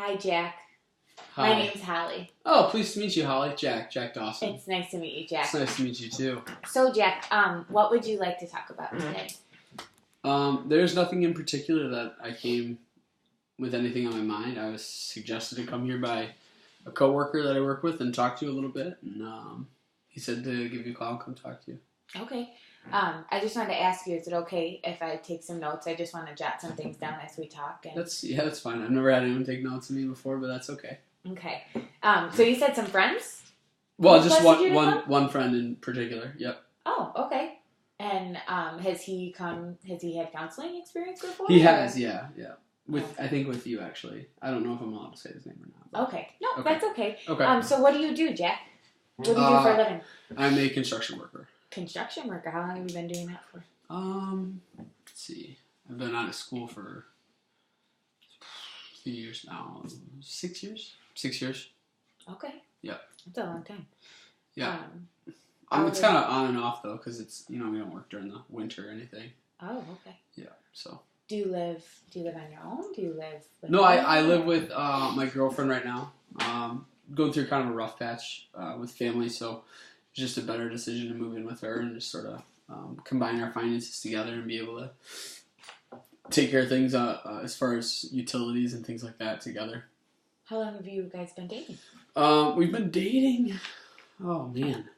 Hi, Jack. Hi. My name's Holly. Oh, pleased to meet you, Holly. Jack Dawson. It's nice to meet you, Jack. It's nice to meet you, too. So, Jack, what would you like to talk about today? There's nothing in particular that I came with anything on my mind. I was suggested to come here by a coworker that I work with and talk to you a little bit, and he said to give you a call and come talk to you. Okay. I just wanted to ask you, is it okay if I take some notes? I just want to jot some things down as we talk. That's fine. I've never had anyone take notes of me before, but that's okay. Okay. So you said some friends? Well, just one friend in particular. Yep. Oh, okay. And has he had counseling experience before? He has, yeah. I think with you, actually. I don't know if I'm allowed to say his name or not. But... Okay. No, okay. That's okay. Okay. So what do you do, Jack? What do you do for a living? I'm a construction worker. Construction worker? How long have you been doing that for? Let's see. I've been out of school for a few years now. 6 years? 6 years. Okay. Yeah. That's a long time. Yeah. It's kind of on and off, though, because it's, we don't work during the winter or anything. Oh, okay. Yeah, so. Do you live on your own? Do you live with No, I live with my girlfriend right now. Going through kind of a rough patch with family, so it's just a better decision to move in with her and just sort of combine our finances together and be able to take care of things as far as utilities and things like that together. How long have you guys been dating? We've been dating, oh man,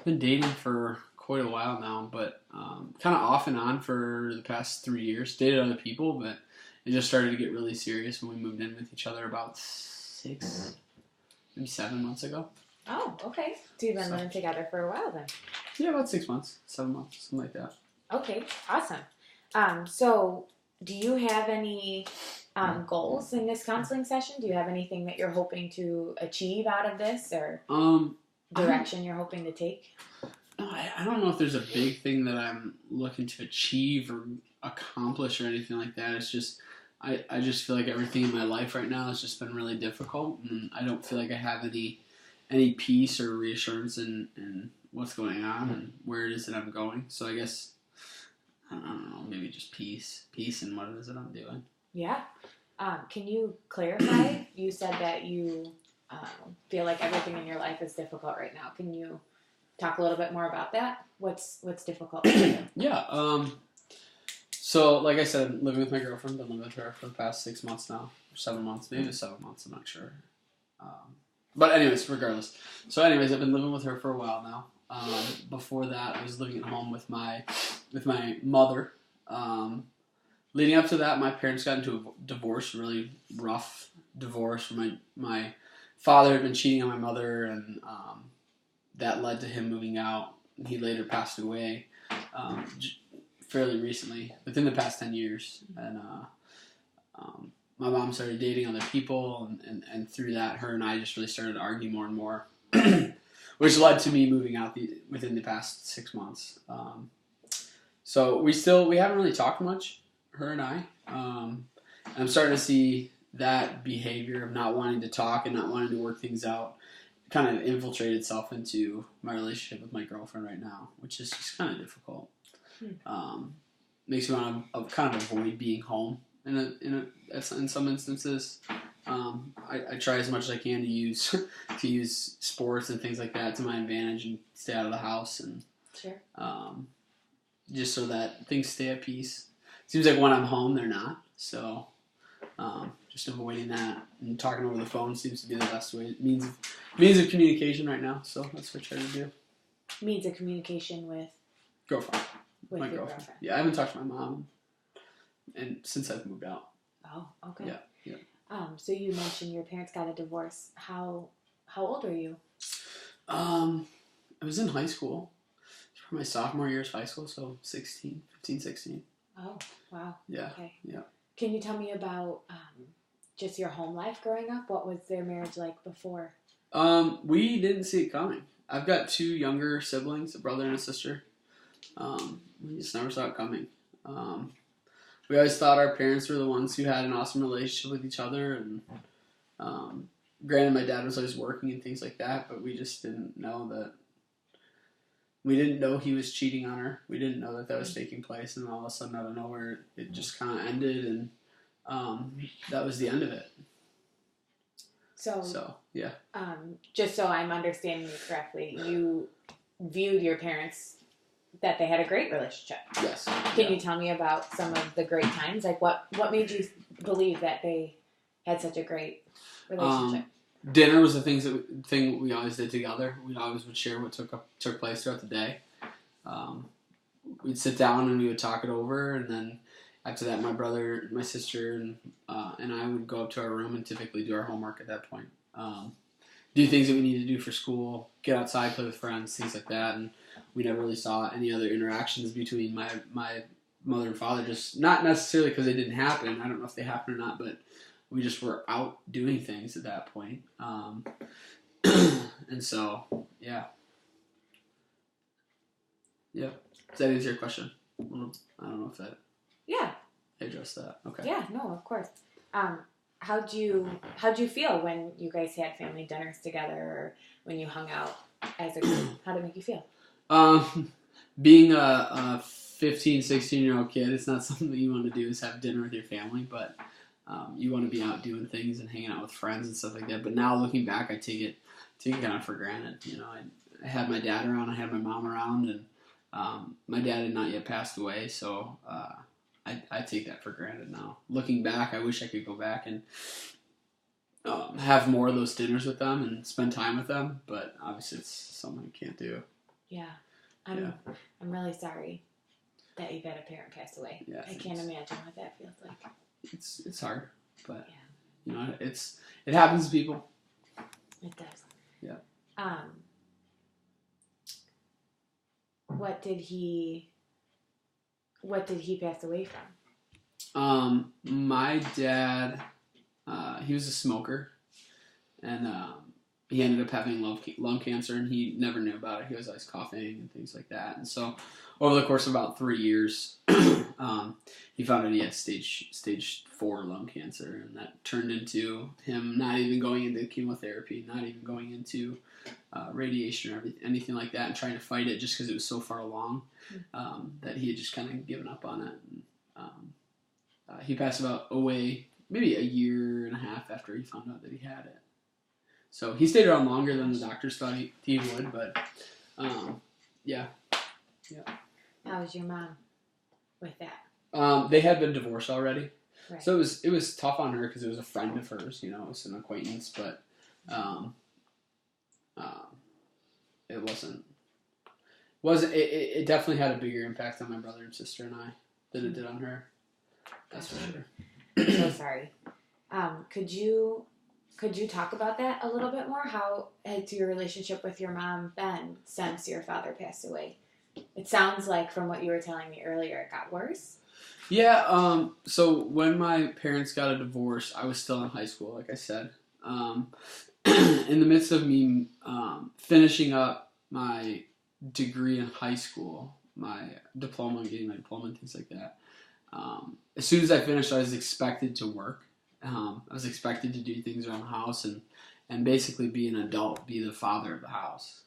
been dating for quite a while now, but kind of off and on for the past 3 years. Dated other people, but it just started to get really serious when we moved in with each other about 6, maybe 7 months ago. Oh, okay. So you've been living together for a while then? Yeah, about 6 months, 7 months, something like that. Okay, awesome. So do you have any goals in this counseling session? Do you have anything that you're hoping to achieve out of this, or direction you're hoping to take? No, I don't know if there's a big thing that I'm looking to achieve or accomplish or anything like that. It's just, I just feel like everything in my life right now has just been really difficult, and I don't feel like I have any peace or reassurance in what's going on and where it is that I'm going. So I guess, I don't know, maybe just peace in what it is that I'm doing. Yeah. Can you clarify? You said that you feel like everything in your life is difficult right now. Can you talk a little bit more about that? What's difficult for you? Yeah. So, like I said, living with my girlfriend. Been living with her for the past 6 months now. Or 7 months. Maybe 7 months. I'm not sure. But anyways, regardless. So anyways, I've been living with her for a while now. Before that, I was living at home with my mother. Leading up to that, my parents got into a divorce, really rough divorce. My father had been cheating on my mother, and that led to him moving out. He later passed away fairly recently, within the past 10 years. And my mom started dating other people, and through that, her and I just really started to argue more and more, which led to me moving out within the past 6 months. So we haven't really talked much, her and I. I'm starting to see that behavior of not wanting to talk and not wanting to work things out kind of infiltrate itself into my relationship with my girlfriend right now, which is just kind of difficult. Makes me want to kind of avoid being home in some instances. I try as much as I can to use sports and things like that to my advantage and stay out of the house, and sure. Just so that things stay at peace. Seems like when I'm home, they're not. So just avoiding that and talking over the phone seems to be the best way. Means of communication right now. So that's what I try to do. Means of communication with girlfriend. With my your girlfriend. Yeah, I haven't talked to my mom and since I've moved out. Oh, okay. Yeah. So you mentioned your parents got a divorce. How old are you? I was in high school. For my sophomore year of high school, so 15, 16. Oh, wow. Yeah. Okay. Yeah. Can you tell me about just your home life growing up? What was their marriage like before? We didn't see it coming. I've got 2 younger siblings, a brother and a sister. We just never saw it coming. We always thought our parents were the ones who had an awesome relationship with each other, and granted, my dad was always working and things like that, but we just didn't know that. We didn't know he was cheating on her. We didn't know that was taking place, and all of a sudden, out of nowhere, it just kind of ended, and that was the end of it. So yeah. Just so I'm understanding you correctly, you viewed your parents that they had a great relationship. Yes. Can you tell me about some of the great times? Like what made you believe that they had such a great relationship? Dinner was the thing we always did together. We always would share what took place throughout the day. We'd sit down and we would talk it over, and then after that, my brother, my sister, and I would go up to our room and typically do our homework at that point. Do things that we need to do for school, get outside, play with friends, things like that. And we never really saw any other interactions between my mother and father. Just not necessarily because they didn't happen. I don't know if they happened or not, but we just were out doing things at that point. And so, yeah. Yeah. Does that answer your question? I don't know if that... Yeah. Address that. Okay. Yeah, no, of course. How'd you feel when you guys had family dinners together, or when you hung out as a group? How did it make you feel? Being a 15, 16-year-old kid, it's not something that you want to do is have dinner with your family, but you want to be out doing things and hanging out with friends and stuff like that. But now looking back, I take it kind of for granted. You know, I had my dad around, I had my mom around, and my dad had not yet passed away, so I take that for granted now. Looking back, I wish I could go back and have more of those dinners with them and spend time with them, but obviously it's something I can't do. Yeah. I'm really sorry that you've had a parent pass away. Yeah, I can't imagine what that feels like. It's hard, but you know, it happens to people. It does. Yeah. What did he pass away from? My dad, he was a smoker, and he ended up having lung cancer, and he never knew about it. He was always coughing and things like that. And so, over the course of about 3 years, he found out he had stage 4 lung cancer, and that turned into him not even going into chemotherapy, not even going into radiation or anything like that, and trying to fight it just because it was so far along that he had just kind of given up on it. And, he passed away maybe a year and a half after he found out that he had it. So he stayed around longer than the doctors thought he would, but yeah. How was your mom with that? They had been divorced already, right. So it was tough on her because it was a friend of hers, you know, it was an acquaintance, but it wasn't. It definitely had a bigger impact on my brother and sister and I than it did on her. That's for sure. I'm so sorry. Could you talk about that a little bit more? How has your relationship with your mom been since your father passed away? It sounds like from what you were telling me earlier, it got worse. Yeah. So when my parents got a divorce, I was still in high school, like I said. In the midst of me finishing up my degree in high school, my diploma, getting my diploma and things like that. As soon as I finished, I was expected to work. I was expected to do things around the house and basically be an adult, be the father of the house.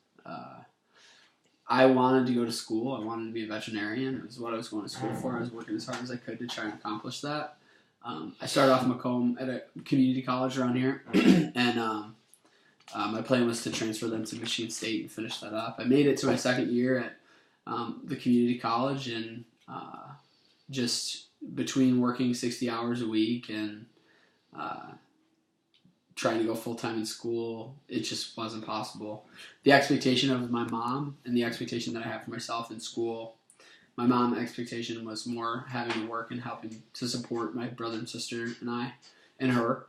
I wanted to go to school. I wanted to be a veterinarian. It was what I was going to school for. I was working as hard as I could to try and accomplish that. I started off in Macomb at a community college around here, and my plan was to transfer them to Michigan State and finish that up. I made it to my second year at the community college, and just between working 60 hours a week and trying to go full-time in school, it just wasn't possible. The expectation of my mom and the expectation that I have for myself in school, my mom's expectation was more having to work and helping to support my brother and sister and I and her.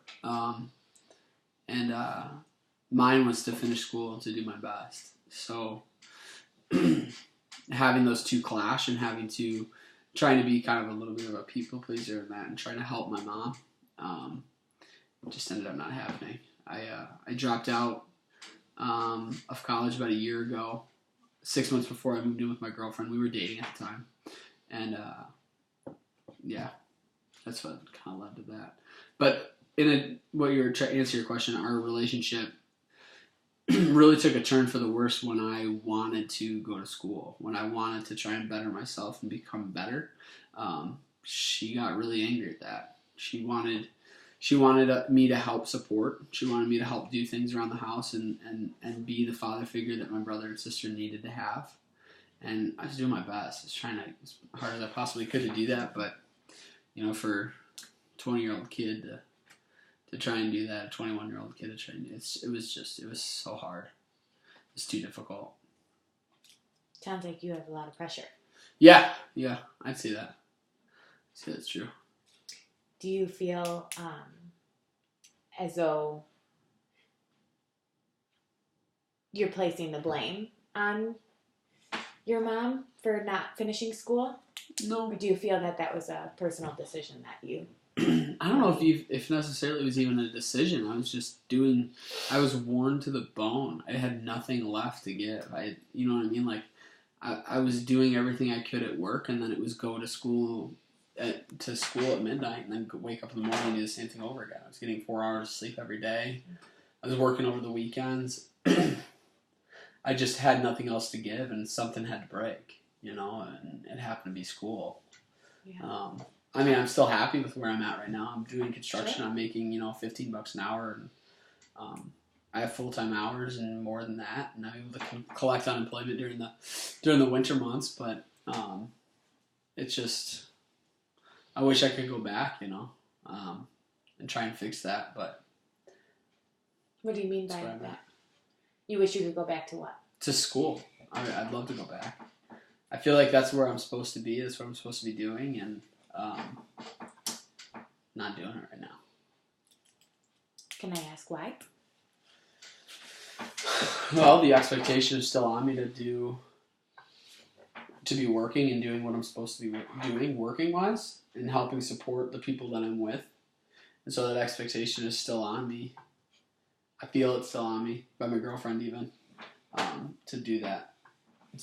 Mine was to finish school and to do my best. So having those two clash and having to trying to be kind of a little bit of a people pleaser in that and trying to help my mom just ended up not happening. I dropped out of college about a year ago, 6 months before I moved in with my girlfriend. We were dating at the time, and yeah, that's what kind of led to that. But answer your question, our relationship really took a turn for the worse when I wanted to go to school, when I wanted to try and better myself and become better. She got really angry at that. She she wanted me to help support. She wanted me to help do things around the house and be the father figure that my brother and sister needed to have. And I was doing my best. I was trying as hard as I possibly could to do that. But, for a 20-year-old kid to try and do that, a 21-year-old kid to try and do it, it was so hard. It was too difficult. Sounds like you have a lot of pressure. Yeah, I'd say that. That's true. Do you feel as though you're placing the blame on your mom for not finishing school? No. Or do you feel that was a personal decision that you... I don't know if necessarily it was even a decision. I was worn to the bone. I had nothing left to give. You know what I mean? Like, I was doing everything I could at work, and then it was go to school at midnight, and then wake up in the morning and do the same thing over again. I was getting 4 hours of sleep every day. I was working over the weekends. I just had nothing else to give, and something had to break, and it happened to be school. Yeah. I'm still happy with where I'm at right now. I'm doing construction. Sure. I'm making, $15 an hour, and I have full-time hours and more than that, and I'm able to collect unemployment during the winter months. But it's just, I wish I could go back, and try and fix that. But what do you mean by that? You wish you could go back to what? To school. I'd love to go back. I feel like that's where I'm supposed to be. That's what I'm supposed to be doing, and not doing it right now. Can I ask why? Well, the expectation is still on me to be working and doing what I'm supposed to be doing working-wise and helping support the people that I'm with. And so that expectation is still on me. I feel it's still on me, by my girlfriend even, to do that.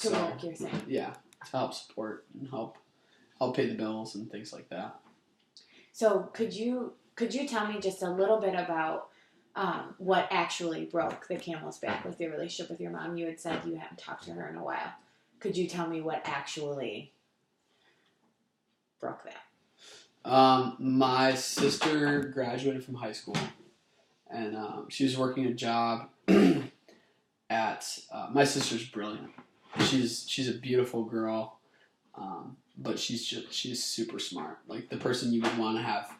To work, you're saying? Yeah, to help support and help pay the bills and things like that. So could you tell me just a little bit about what actually broke the camel's back with your relationship with your mom? You had said you hadn't talked to her in a while. Could you tell me what actually broke that? My sister graduated from high school, and she was working a job at. My sister's brilliant. She's a beautiful girl, but she's super smart. Like the person you would want to have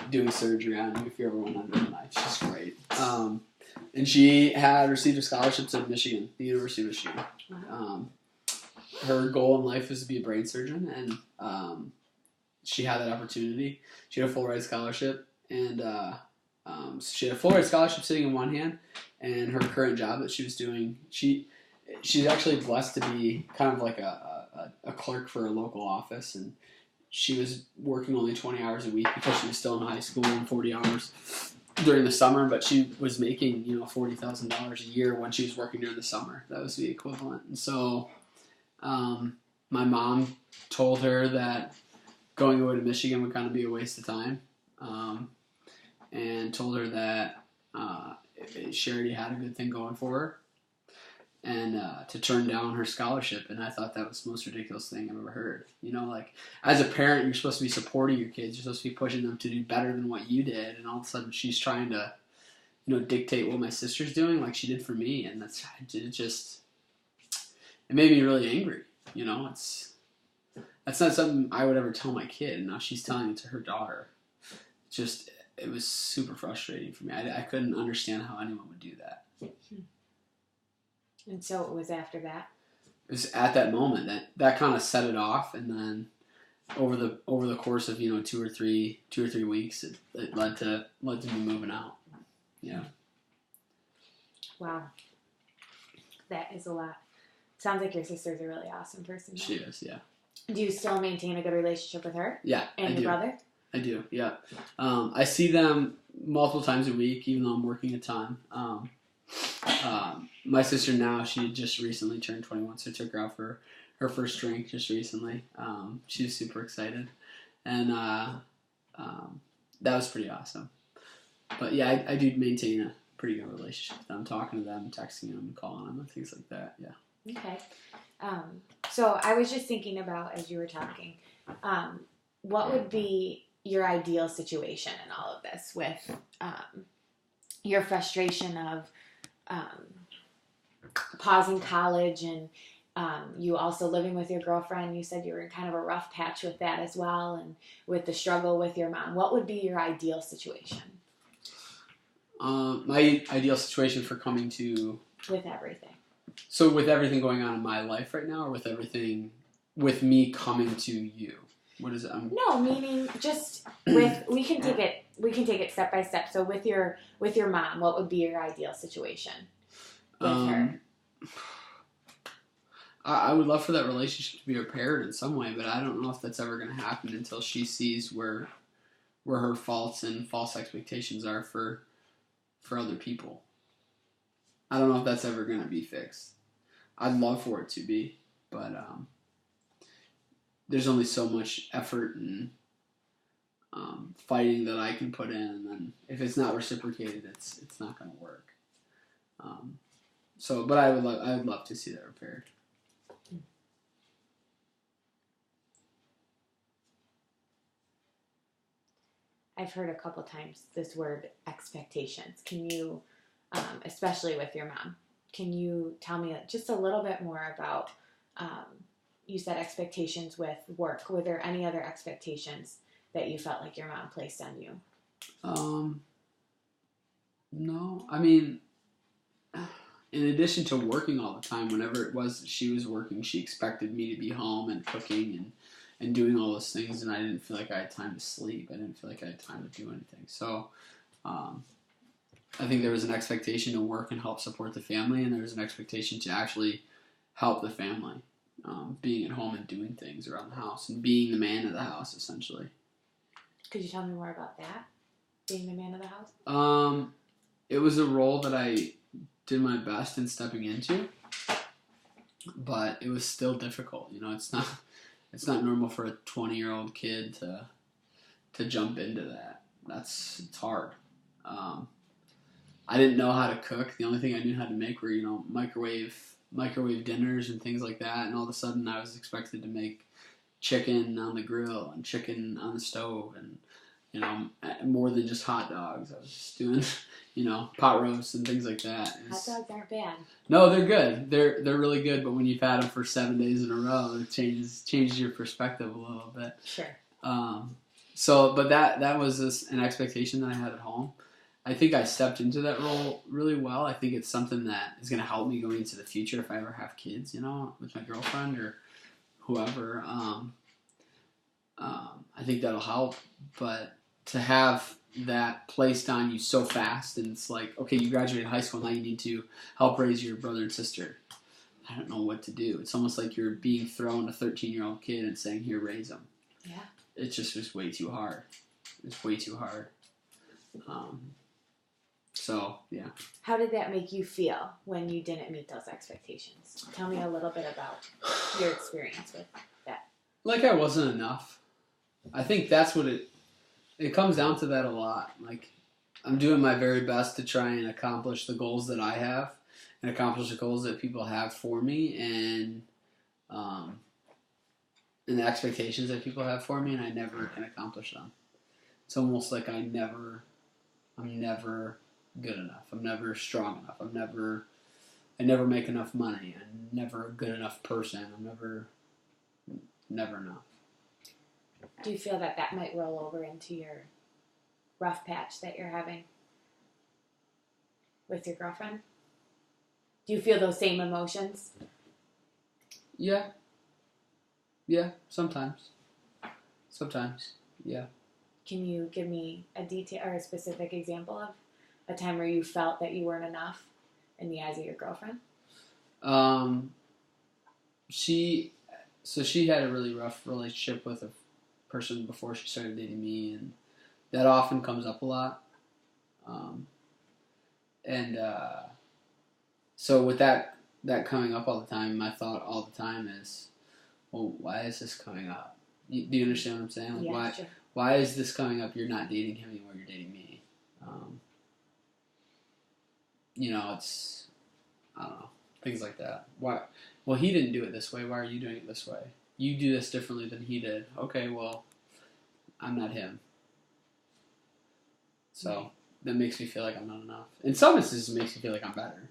doing surgery on you if you ever went under the knife. She's great. And she had received a scholarship to Michigan, the University of Michigan. Her goal in life was to be a brain surgeon, and she had that opportunity. She had a full ride scholarship, and she had a full ride scholarship sitting in one hand, and her current job that she was doing, she's actually blessed to be kind of like a clerk for a local office, and she was working only 20 hours a week because she was still in high school and 40 hours during the summer, but she was making, $40,000 a year when she was working during the summer. That was the equivalent. And so my mom told her that going away to Michigan would kind of be a waste of time, and told her that she already had a good thing going for her, and to turn down her scholarship. And I thought that was the most ridiculous thing I've ever heard. Like, as a parent, you're supposed to be supporting your kids. You're supposed to be pushing them to do better than what you did. And all of a sudden, she's trying to, dictate what my sister's doing like she did for me. And it made me really angry. That's not something I would ever tell my kid. And now she's telling it to her daughter. It was super frustrating for me. I couldn't understand how anyone would do that. And so it was after that? It was at that moment that kind of set it off, and then over the course of 2 or 3 weeks, it led to me moving out. Yeah. Wow. That is a lot. Sounds like your sister's a really awesome person. Though. She is, yeah. Do you still maintain a good relationship with her? Yeah, and your brother? I do, yeah. I see them multiple times a week, even though I'm working a ton. My sister now, she just recently turned 21, so I took her out for her first drink just recently. She was super excited, and that was pretty awesome. But yeah, I do maintain a pretty good relationship with them, talking to them, texting them, calling them, and things like that, yeah. Okay. So I was just thinking about, as you were talking, what would be your ideal situation in all of this with your frustration of pausing college and you also living with your girlfriend. You said you were in kind of a rough patch with that as well, and with the struggle with your mom. What would be your ideal situation? My ideal situation for coming to... With everything. So with everything going on in my life right now, or with everything, with me coming to you? What is it? No, meaning just with, we can take it step by step. So with your mom, what would be your ideal situation with her? I would love for that relationship to be repaired in some way, but I don't know if that's ever going to happen until she sees where her faults and false expectations are for other people. I don't know if that's ever going to be fixed. I'd love for it to be, but there's only so much effort and fighting that I can put in, and then if it's not reciprocated, it's not going to work. But I would love to see that repaired. I've heard a couple times this word expectations. Can you, especially with your mom, can you tell me just a little bit more about, you said expectations with work. Were there any other expectations that you felt like your mom placed on you? No. I mean, in addition to working all the time, whenever it was that she was working, she expected me to be home and cooking and doing all those things, and I didn't feel like I had time to sleep. I didn't feel like I had time to do anything. So I think there was an expectation to work and help support the family, and there was an expectation to actually help the family, being at home and doing things around the house and being the man of the house, essentially. Could you tell me more about that, being the man of the house? It was a role that I did my best in stepping into, but it was still difficult. You know, it's not normal for a 20-year-old kid to jump into that. It's hard. I didn't know how to cook. The only thing I knew how to make were, microwave dinners and things like that. And all of a sudden I was expected to make chicken on the grill and chicken on the stove and, more than just hot dogs. I was just doing, pot roasts and things like that. Hot dogs aren't bad. No, they're good. They're really good, but when you've had them for 7 days in a row, it changes your perspective a little bit. Sure. But that was an expectation that I had at home. I think I stepped into that role really well. I think it's something that is going to help me going into the future if I ever have kids, with my girlfriend or whoever. I think that'll help, but to have that placed on you so fast, and it's like, okay, you graduated high school, now you need to help raise your brother and sister. I don't know what to do. It's almost like you're being thrown a 13-year-old kid and saying, here, raise them. Yeah. It just was way too hard. It's way too hard. So, yeah. How did that make you feel when you didn't meet those expectations? Tell me a little bit about your experience with that. Like I wasn't enough. I think that's what it comes down to, that a lot. Like, I'm doing my very best to try and accomplish the goals that I have and accomplish the goals that people have for me and the expectations that people have for me, and I never can accomplish them. It's almost like I'm never good enough. I'm never strong enough. I never make enough money. I'm never a good enough person. I'm never enough. Do you feel that might roll over into your rough patch that you're having with your girlfriend? Do you feel those same emotions? Yeah. Yeah, sometimes. Yeah. Can you give me a detail or a specific example of a time where you felt that you weren't enough in the eyes of your girlfriend? She had a really rough relationship with a person before she started dating me, and that often comes up a lot. So with that coming up all the time, my thought all the time is, well, why is this coming up? Do you understand what I'm saying? Like, yeah, sure. Why is this coming up? You're not dating him anymore, you're dating me. It's, I don't know, things like that. Why? Well, he didn't do it this way. Why are you doing it this way? You do this differently than he did. Okay, well, I'm not him. So that makes me feel like I'm not enough. In some instances, it makes me feel like I'm better.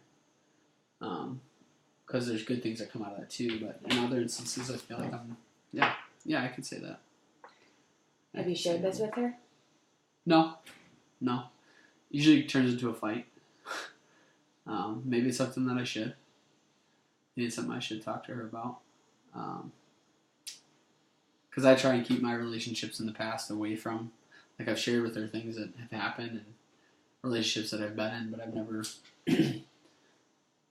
Because there's good things that come out of that too. But in other instances, I feel like I'm, yeah, I can say that. Have you shared this with her? No. Usually it turns into a fight. Maybe it's something that I should. Maybe it's something I should talk to her about. Because I try and keep my relationships in the past away from, like I've shared with her things that have happened and relationships that I've been in, but I've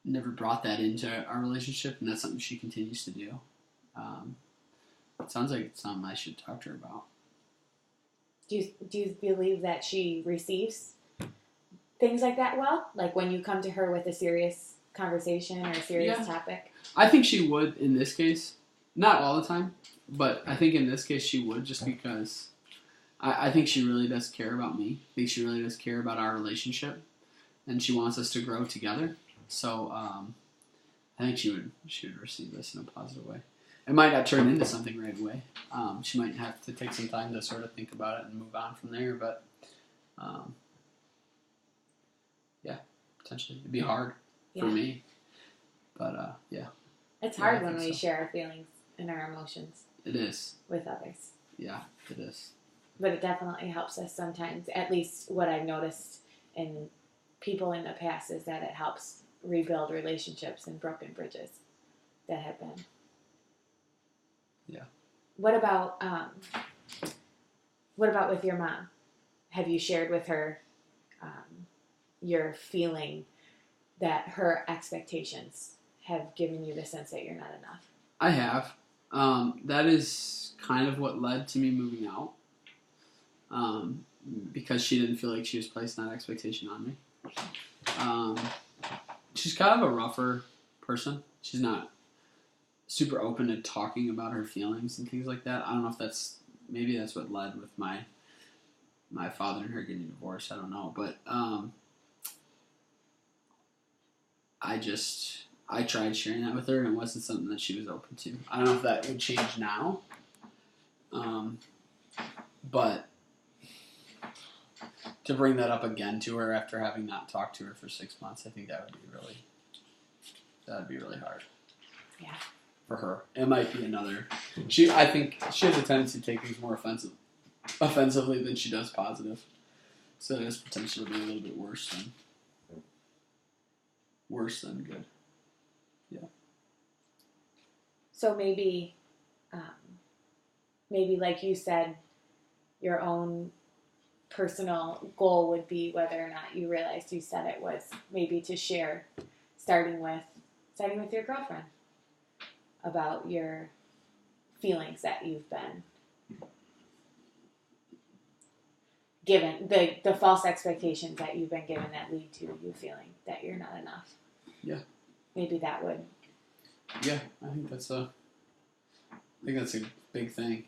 never brought that into our relationship, and that's something she continues to do. It sounds like it's something I should talk to her about. Do you believe that she receives things like that well? Like when you come to her with a serious conversation or a serious topic? I think she would in this case. Not all the time, but I think in this case she would, just because I think she really does care about me. I think she really does care about our relationship, and she wants us to grow together. So I think she would receive this in a positive way. It might not turn into something right away. She might have to take some time to sort of think about it and move on from there. But potentially it'd be hard for me. But it's hard when we share our feelings and our emotions. It is with others. Yeah, it is. But it definitely helps us sometimes. At least what I've noticed in people in the past is that it helps rebuild relationships and broken bridges that have been. Yeah. What about with your mom? Have you shared with her your feeling that her expectations have given you the sense that you're not enough? I have. That is kind of what led to me moving out. Because she didn't feel like she was placing that expectation on me. She's kind of a rougher person. She's not super open to talking about her feelings and things like that. I don't know if maybe that's what led with my father and her getting divorced. I don't know. But I tried sharing that with her, and it wasn't something that she was open to. I don't know if that would change now. But to bring that up again to her after having not talked to her for 6 months, I think that would be really hard. Yeah. For her. It might be another. I think she has a tendency to take things more offensively than she does positive. So it has potential to be a little bit worse than good. Yeah. So maybe like you said, your own personal goal would be, whether or not you realized you said it, was maybe to share, starting with your girlfriend, about your feelings that you've been given, the false expectations that you've been given that lead to you feeling that you're not enough. Yeah. Maybe that would. Yeah, I think that's a big thing.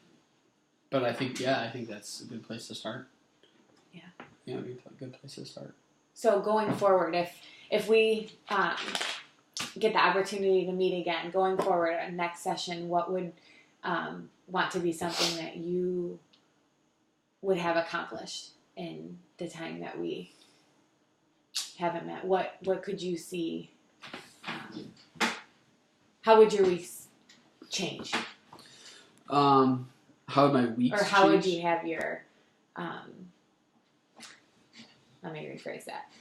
But I think that's a good place to start. Yeah. Yeah, it'd be a good place to start. So going forward, if we get the opportunity to meet again, going forward, next session, what would want to be something that you would have accomplished in the time that we haven't met? What could you see? How would your weeks change? How would my weeks Or how change? would you have your... let me rephrase that.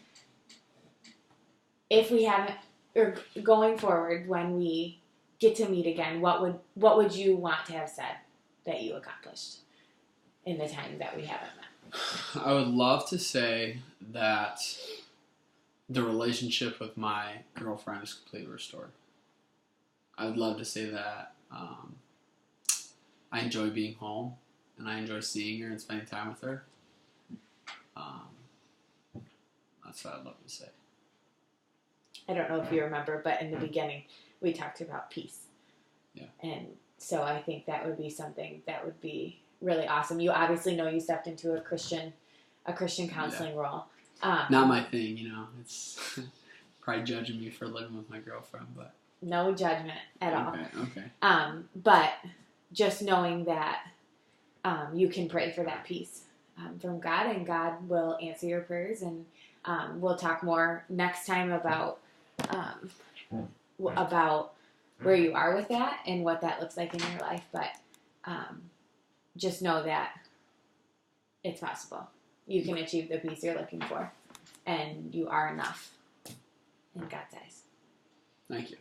If we haven't... Or going forward, when we get to meet again, what would you want to have said that you accomplished in the time that we haven't met? I would love to say that the relationship with my girlfriend is completely restored. I would love to say that I enjoy being home, and I enjoy seeing her and spending time with her. That's what I'd love to say. I don't know if you remember, but in the beginning, we talked about peace. Yeah. And so I think that would be something that would be really awesome. You obviously know you stepped into a Christian counseling role. Not my thing, It's probably judging me for living with my girlfriend, but no judgment at all. Okay. But just knowing that you can pray for that peace from God, and God will answer your prayers. And we'll talk more next time about where you are with that and what that looks like in your life. But just know that it's possible. You can achieve the peace you're looking for, and you are enough in God's eyes. Thank you.